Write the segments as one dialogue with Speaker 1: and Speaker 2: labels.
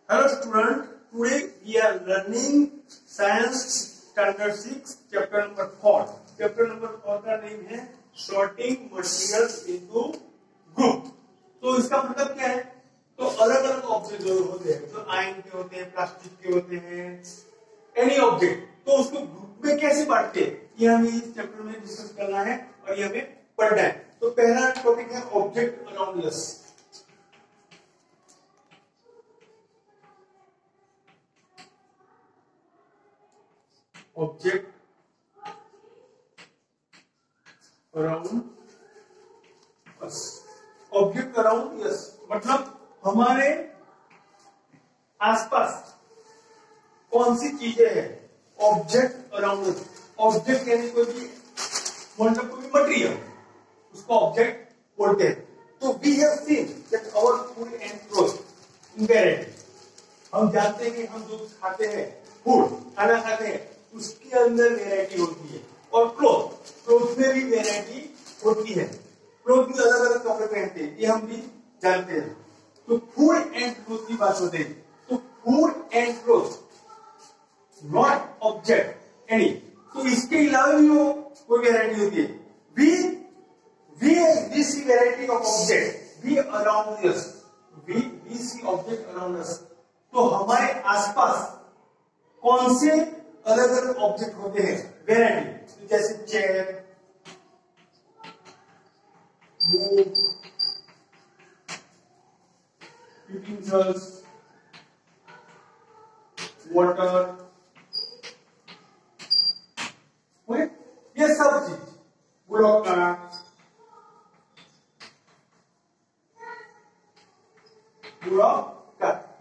Speaker 1: Hello student, today we are learning Science Standard 6 chapter number 4. Chapter number 4 का name है Sorting Materials into Group. तो इसका मतलब क्या है? तो अलग अलग ऑब्जेक्ट जो होते हैं, जो आयन के होते हैं, प्लास्टिक के होते हैं, एनी ऑब्जेक्ट, तो उसको ग्रुप में कैसे बांटते हैं ये हमें इस चैप्टर में डिस्कस करना है और ये हमें पढ़ना है. तो पहला टॉपिक है ऑब्जेक्ट अराउंड अस. ऑब्जेक्ट अराउंड अस. ऑब्जेक्ट अराउंड अस मतलब हमारे आसपास कौन सी चीजें हैं. ऑब्जेक्ट अराउंड अस. ऑब्जेक्ट यानी कोई भी मतलब कोई मटेरियल, उसको ऑब्जेक्ट बोलते हैं. तो we have seen that our food and cloth invariant. हम जानते हैं कि हम जो खाते हैं, फूड खाना खाते हैं, उसके अंदर वेराइटी होती है. और क्लोथ में भी वेराइटी होती है. क्लोथ भी अलग अलग कपड़े पहनते हैं, ये हम भी जानते हैं. तो फूड एंड क्लोथ की बात होती है. तो food and cloth not object any. तो इसके अलावा भी वो कोई वेराइटी होती है. We see variety of object we around us. We see object around us. तो हमारे आसपास कौन से अलग अलग ऑब्जेक्ट होते हैं, वेराइटी. तो जैसे चेयर, बुक, यूटेंसिल्स, वाटर, ये सब चीज, ब्लॉक कार्ड,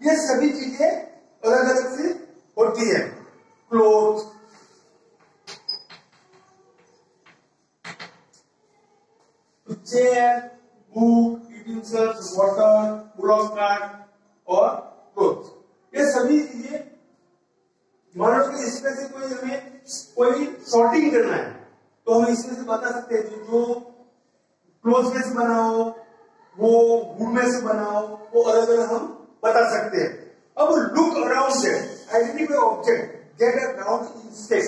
Speaker 1: ये सभी चीजें अलग अलग से होती है. Cloth, chair, book, utensils, water, block card और क्लोथ, ये सभी चीजें. मान लो कि इसमें से कोई हमें कोई सॉर्टिंग करना है तो हम इसमें से बता सकते हैं कि जो क्लोथ में से बना हो, वो वुड में से बना हो, वो अलग अलग हम बता सकते हैं. अब look around that, identify object that are found in space.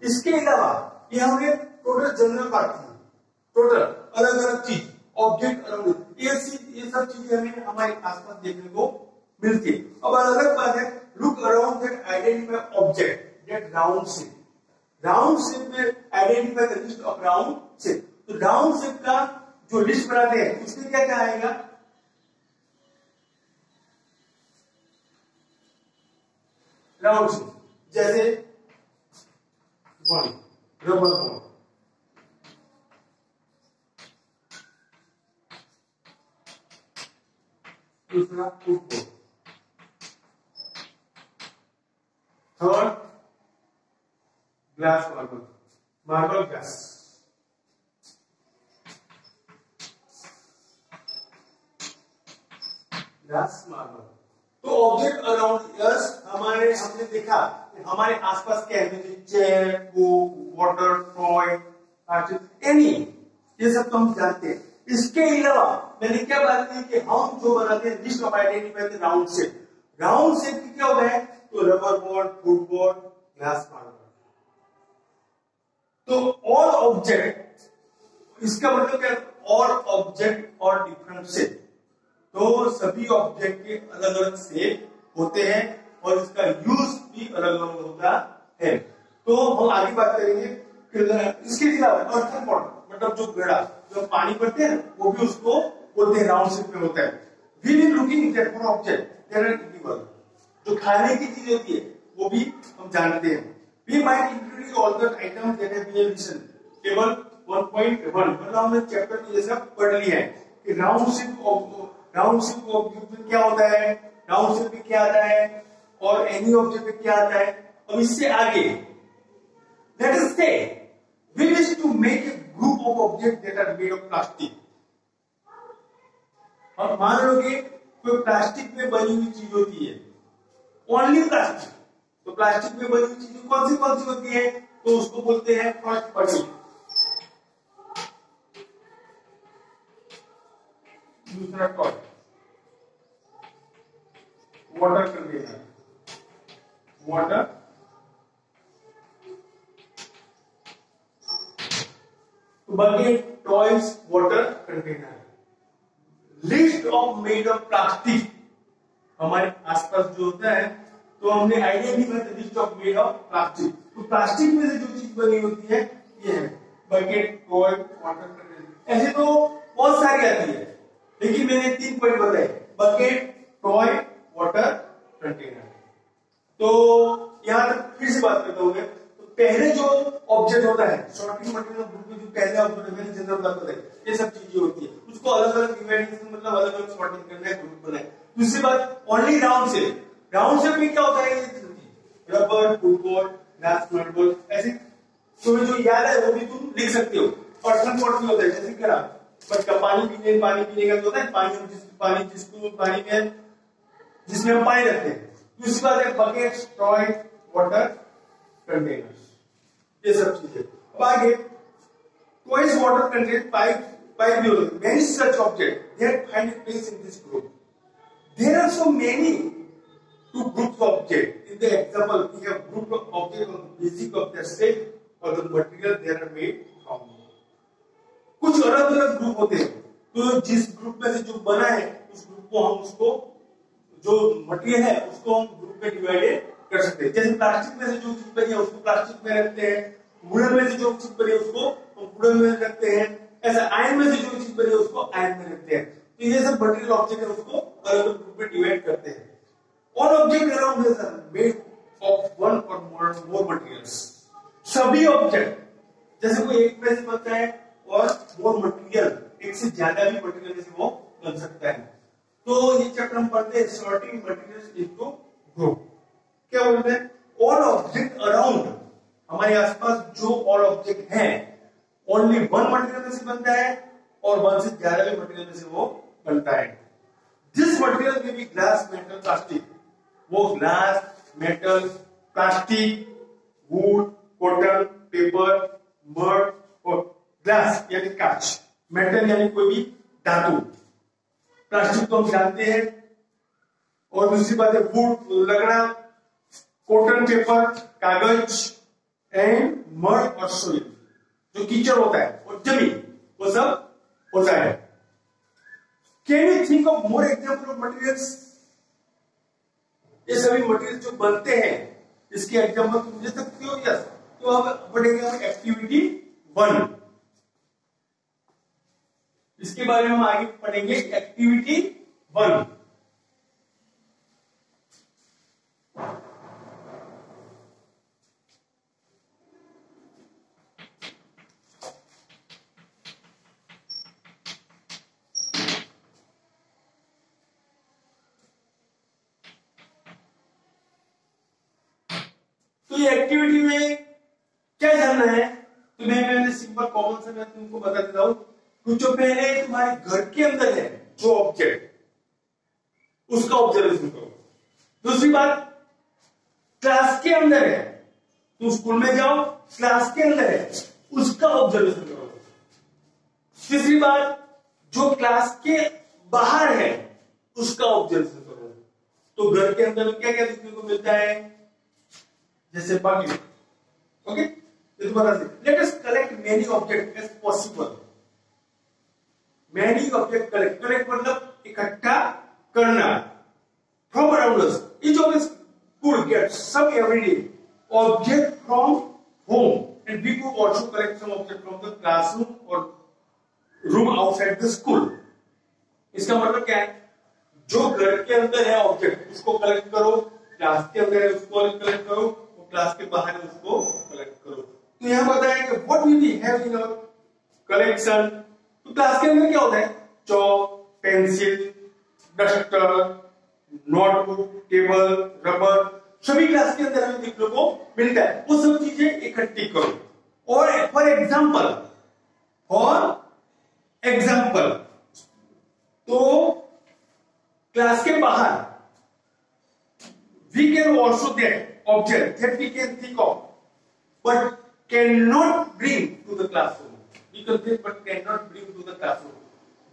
Speaker 1: इसके अलावा ये हमने टोटल जनरल बात की. टोटल अलग अलग चीज, ऑब्जेक्ट अराउंड, ये सब चीजें हमें हमारे आसपास देखने को मिलती है. अब अलग बात है look around that identify object that round shape. Round shape में identify the list of round shape. तो राउंड शेप का जो लिस्ट बनाते हैं उसमें क्या क्या आएगा. राउंड शेप जैसे वन रबर बॉल, दूसरा football, third glass marble glass. Glass marble. तो ऑब्जेक्ट अराउंड अस हमने देखा कि हमारे आसपास क्या है. Chair, book, water, toy, any, ये सब तो हम जानते हैं. इसके अलावा मैंने क्या बात की कि हम जो बनाते हैं list of identify the round shape. Round shape की क्या होता है. तो rubber ball, football, glass marble. तो ऑल ऑब्जेक्ट, इसका मतलब क्या. ऑल ऑब्जेक्ट और डिफरेंट शेप. तो सभी ऑब्जेक्ट के अलग अलग शेप होते हैं और इसका यूज भी अलग अलग होता है. तो हम आगे बात करेंगे. इसके अलावा अर्थन पॉट मतलब जो घड़ा, जो पानी भरते हैं वो भी उसको बोलते हैं राउंड शेप में होता है. We will looking that for object there are equal. जो खाने की चीज होती है वो भी हम जानते हैं. We might include all the items that have been listed. Table 1.1 मतलब हमने चैप्टर में ये सब पढ़ लिया है कि राउंड शेप ऑब्जेक्ट में क्या होता है, राउंड शेप में क्या आता है और एनी ऑब्जेक्ट में क्या आता है. अब इससे आगे let us say we wish to make a group of object that are made of plastic. और मान लो कि कोई प्लास्टिक में बनी हुई चीज होती है, ओनली प्लास्टिक. तो प्लास्टिक में बनी हुई चीजें कौन सी होती है. तो उसको बोलते हैं फर्स्ट पार्टी. दूसरा toy. Water container, water bucket, toys, water container. List of made of plastic, हमारे आसपास जो होता है तो हमने आइडिया भी बनाया list of made of plastic. तो प्लास्टिक में से जो चीज बनी होती है ये है बकेट, टॉय, वाटर कंटेनर। ऐसे तो बहुत सारी आती है, लेकिन मैंने 3 पॉइंट बताए, बकेट, टॉय, वाटर कंटेनर। तो यहां तक फिर से बात करता हूं मैं। तो पहले जो ऑब्जेक्ट होता है सॉर्टिंग मटेरियल ग्रुप में, जो पहले ऑब्जेक्ट मैंने जनरल बात बताई, ये सब चीजें होती है, उसको अलग अलग डिवाइड, मतलब अलग अलग सॉर्टिंग करना है, ग्रुप बनाए। दूसरी बात only round shape, round shape में क्या होता है, रबर, फुटबॉल, ग्लास, मार्बल, ऐसे तुम्हें जो याद है वो भी तुम लिख सकते हो। पर्सन पॉट भी होता है, जैसे क्या बट पानी पीने का जो होता है, पानी जिसको पानी में जिसमें हम पानी रखते हैं। दूसरी बात है बकेट, टॉय, वाटर कंटेनर्स, ये सब चीजें। अब आगे टॉयज, वाटर कंटेनर, पाइप भी होते हैं। Many such object that find a place in this group. There are so many two groups of objects. In the example, we have group of objects on the basic of their shape or the material they are made from. कुछ अलग अलग group होते हैं, तो जिस group में से जो बना है उस ग्रुप को हम उसको जो मटेरियल है उसको हम ग्रुप में डिवाइड कर सकते हैं। जैसे प्लास्टिक में से जो चीज बनी है उसको प्लास्टिक में रखते हैं, वुडन में से जो चीज बनी है उसको हम वुडन में रखते हैं, ऐसा आयरन में से जो चीज बनी है उसको आयरन में रखते हैं। तो ये सब मटेरियल ऑब्जेक्ट है, उसको अलग अलग ग्रुप में डिवाइड करते हैं। All objects around us are made of one or more materials. सभी ऑब्जेक्ट, जैसे कोई एक में से बनता है और more material, एक से ज्यादा भी मटेरियल में से वो बन सकता है। तो ये चैप्टर हम पढ़ते हैं सॉर्टिंग मटेरियल्स इनटू ग्रुप। क्या बोलते हैं, ऑल ऑब्जेक्ट अराउंड, हमारे आसपास जो ऑल ऑब्जेक्ट हैं ओनली वन मटेरियल में से बनता है और वन से ज्यादा भी मटेरियल में से वो बनता है। दिस मटेरियल में भी ग्लास, मेटल, प्लास्टिक, वो glass, metal, plastic, would, cotton, paper, mud और ग्लास यानी कांच, मेटल यानी कोई भी धातु, प्लास्टिक तो हम जानते हैं, और दूसरी बात है वुड लकड़ा, कॉटन पेपर कागज, एंड मड और सोइल जो कीचड़ होता है और जमीन, वो सब होता है। Can you think of more example of materials? ये सभी मटेरियल जो बनते हैं इसके एग्जांपल तुम दे सकते हो? यस। तो अब पढ़ेंगे हम एक्टिविटी 1, इसके बारे में हम आगे पढ़ेंगे। एक्टिविटी 1, तो ये एक्टिविटी में क्या जानना है तुम्हें, मैंने सिंपल कॉमन से मैं तुमको बता देता हूं। कुछ जो पहले तुम्हारे घर के अंदर है जो ऑब्जेक्ट, उसका ऑब्जर्वेशन करो। दूसरी बात, क्लास के अंदर है, तुम स्कूल में जाओ, क्लास के अंदर है, उसका ऑब्जर्वेशन करो। तीसरी बात, जो क्लास के बाहर है उसका ऑब्जर्वेशन करो। तो घर के अंदर क्या क्या देखने को मिलता है, जैसे बकेट, ओके, ये तो let us collect many object as possible. Many object collect, collect मतलब इकट्ठा करना, from around us. Each of us could get some everyday object from home and we could also collect some object from the classroom or room outside the school. इसका मतलब क्या है, जो घर के अंदर है ऑब्जेक्ट उसको कलेक्ट करो, क्लास के अंदर है उसको कलेक्ट करो, क्लास के बाहर है उसको कलेक्ट करो। तो यहां बताया कि what we we have in our collection. तो क्लास के अंदर क्या होता है, chalk, pencil, duster, notebook, table, rubber, सभी क्लास के अंदर हमें देखने को मिलता है। वो सब चीजें इकट्ठी करो। और फॉर एग्जाम्पल तो क्लास के बाहर we can also get object that we can think of but cannot bring to the classroom. We can think but cannot bring to the classroom.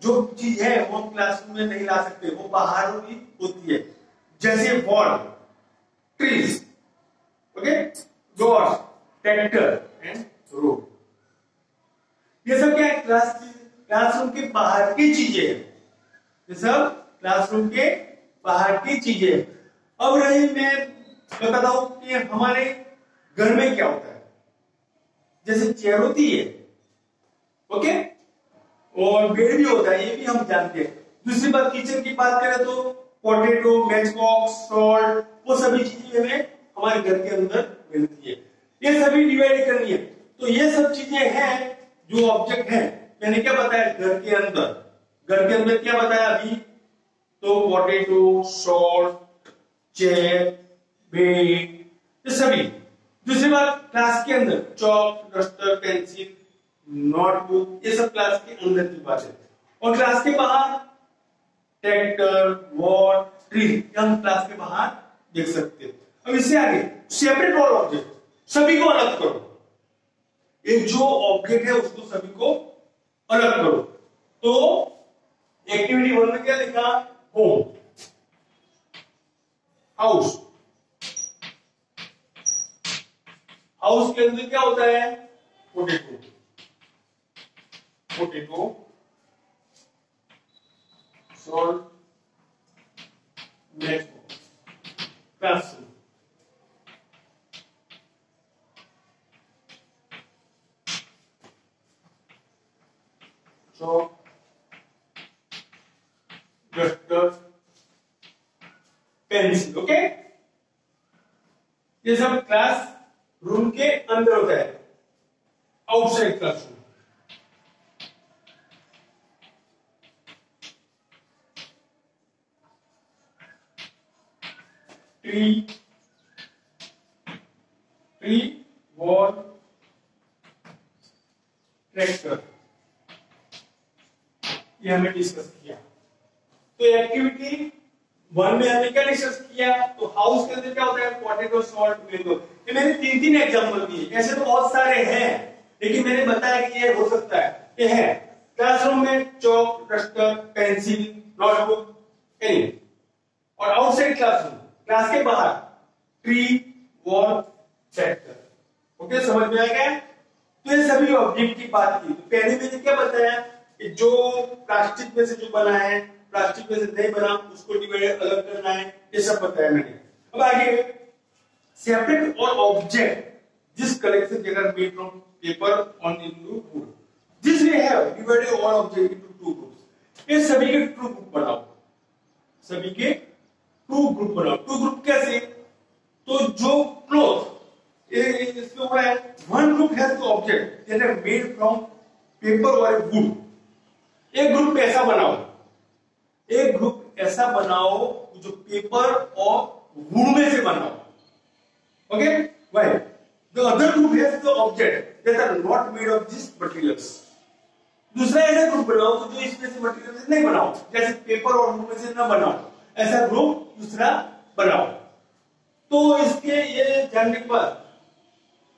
Speaker 1: जो चीज है वो हम क्लासरूम में नहीं ला सकते, वो बाहर भी होती है। जैसे wall, trees, okay, doors, tractor and road. ये सब क्या है? क्लासरूम के बाहर की चीजें हैं। ये सब क्लासरूम के बाहर की चीजें। अब रही मैं बताता हूं कि हमारे घर में क्या होता है। जैसे चेयर होती है, ओके, और बेड भी होता है, ये भी हम जानते हैं। दूसरी बात, किचन की बात करें तो पोटैटो, मैच बॉक्स, सॉल्ट, वो सभी चीजें हमें हमारे घर के अंदर मिलती है। ये सभी डिवाइड करनी है। तो ये सब चीजें हैं जो ऑब्जेक्ट है। मैंने क्या बताया? घर के अंदर क्या बताया अभी? तो पोटैटो, सॉल्ट, चेयर, बेड, ये सभी। दूसरी बात, क्लास के अंदर चॉक, डस्टर, पेंसिल, नोटबुक, ये सब क्लास के अंदर की बात है। और क्लास के बाहर ट्रैक्टर, वॉल, ट्री, हम क्लास के बाहर देख सकते हैं। अब इससे आगे सेपरेट ऑल ऑब्जेक्ट, सभी को अलग करो। एक जो ऑब्जेक्ट है उसको सभी को अलग करो। तो एक्टिविटी 1 में क्या लिखा? Home, house. हाउस के अंदर क्या होता है? Potato, salt, match box. Classroom, chalk, duster, pencil, okay. ये सब क्लास रूम के अंदर होता है। Outside classroom, tree, wall, tractor, ये हमने डिस्कस किया। तो एक्टिविटी 1 में हमने क्या डिस्कस किया? तो हाउस के अंदर क्या होता है? Potato, salt, mango. ये मैंने 3 एग्जांपल दिए। ऐसे तो बहुत सारे हैं, लेकिन मैंने बताया कि ये हो सकता है। ये है क्लासरूम में chalk, duster, pencil, notebook, any. और आउटसाइड क्लासरूम, क्लास के बाहर ट्री, वॉल, ट्रैक्टर। ओके, समझ में आ गया? तो ये सभी ऑब्जेक्ट की बात की। तो पहले मैंने क्या बताया कि जो प्लास्टिक में से जो बना है, प्लास्टिक में से नहीं बना, उसको डिवाइड अलग करना है, ये सब बताया मैंने। अब आगे सेपरेट और object this collection can be from paper on into would. This way have divided all object into 2 groups. ये सभी के 2 ग्रुप बनाओ, सभी के 2 ग्रुप बनाओ। 2 ग्रुप कैसे? तो जो क्लॉथ इसमें हो रहा है, 1 group has the object that are made from paper और वुड। एक ग्रुप ऐसा बनाओ, एक ग्रुप ऐसा बनाओ जो पेपर और वुड में से बनाओ, okay. While the other group has the object that are not made of this materials. दूसरा ऐसा ग्रुप बनाओ जो इसमें से मटेरियल से नहीं बनाओ, जैसे पेपर और वुड में से ना बनाओ, ऐसा ग्रुप दूसरा बनाओ। तो इसके ये जानने के बाद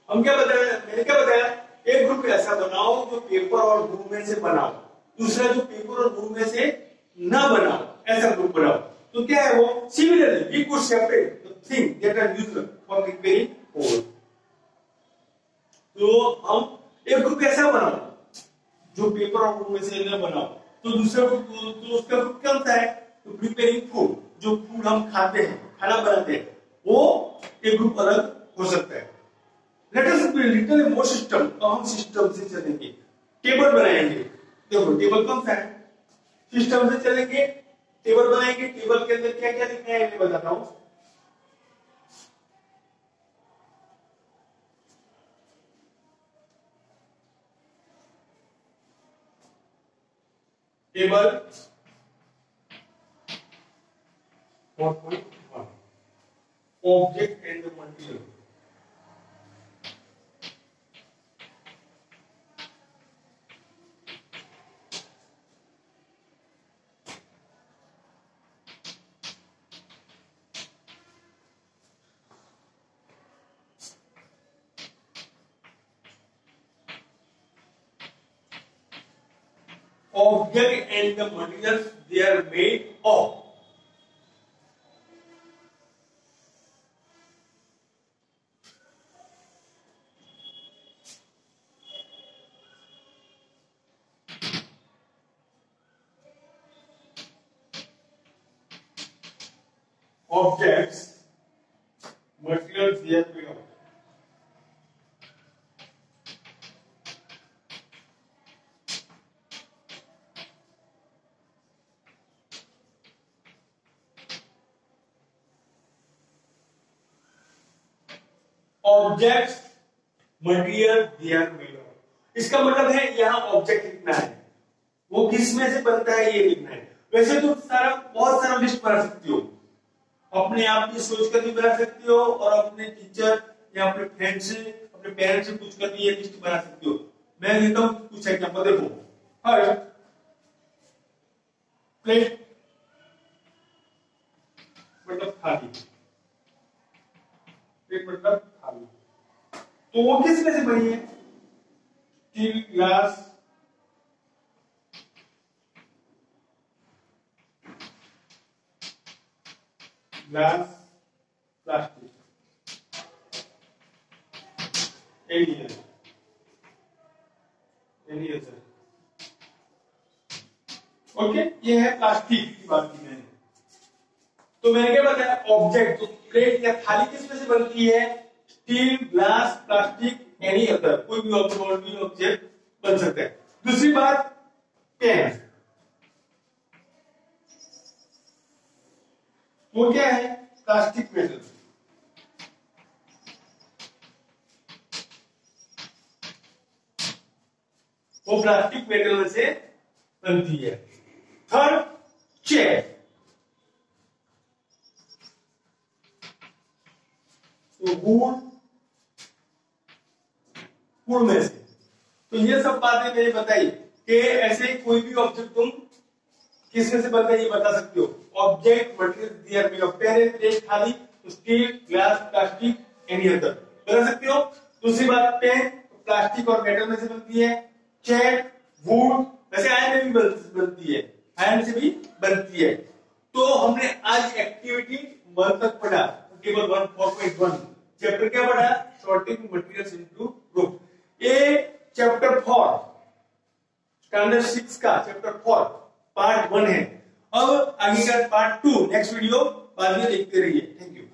Speaker 1: हम क्या बताया? मैंने क्या बताया? एक ग्रुप ऐसा बनाओ जो पेपर और वुड में से बनाओ, दूसरा जो पेपर और वुड में से ना बनाओ, ऐसा ग्रुप बनाओ। तो क्या है वो? Similarly we could separate the thing that are used for preparing food. तो हम एक ग्रुप ऐसा बनाओ जो पेपर और वुड में से ना बनाओ, तो दूसरा ग्रुप, तो उसका ग्रुप क्या होता है? तो प्रिपेयरिंग फूड, जो फूड हम खाते हैं, खाना बनाते हैं, वो एक ग्रुप अलग हो सकता है। Let us little more system. तो हम सिस्टम से चलेंगे, टेबल बनाएंगे। देखो टेबल कौन सा है? सिस्टम से चलेंगे, टेबल बनाएंगे। टेबल के अंदर क्या क्या लिखना है मैं बताता हूं। Table 4.1 object and the material. Object and the materials they are made of. objects materials they are made of. Objects material they are made of, इसका मतलब है यहां ऑब्जेक्ट लिखना है, वो किस में से बनता है ये लिखना है। वैसे तो सारा बहुत सारा लिस्ट बना सकती हो, अपने आप की सोच कर भी बना सकती हो और अपने टीचर या अपने फ्रेंड से अपने पेरेंट्स से पूछ कर भी ये लिस्ट बना सकती हो। मैं देता हूं कुछ एग्जांपल, देखो फर्स्ट प्लेट मतलब थाली, प्लेट मतलब थाली, तो वो किस में से बनी है? Steel, glass, glass, plastic, any other. Okay, ये है प्लास्टिक की बात की मैंने। तो मैंने क्या बताया, ऑब्जेक्ट, तो प्लेट या थाली किस में से बनती है? Steel, glass, plastic, any other, कोई भी ऑब्जेक्ट बन सकता है। दूसरी बात, पेन, वो क्या है? प्लास्टिक मेटल, वो प्लास्टिक मेटल में से बनती है। थर्ड, चेयर, तो वुड में से। तो ये सब बातें मैंने बताई कि ऐसे कोई भी ऑब्जेक्ट तुम किसमें से बनता है ये बता सकते हो। Object material they are made of, पहले प्लेट, थाली, steel, glass, plastic, any other बता सकते हो। दूसरी बात, पेन प्लास्टिक और मेटल में से बनती है। चेयर वुड, वैसे आयरन में भी बनती है, आयरन से भी बनती है। तो हमने आज एक्टिविटी 1 तक पढ़ा, टेबल 1 4.1 चैप्टर क्या पढ़ा? Sorting materials into group. ये चैप्टर 4 स्टैंडर्ड 6 का चैप्टर 4 पार्ट 1 है। अब आगे का पार्ट 2 नेक्स्ट वीडियो बाद में देखते रहिए। Thank you.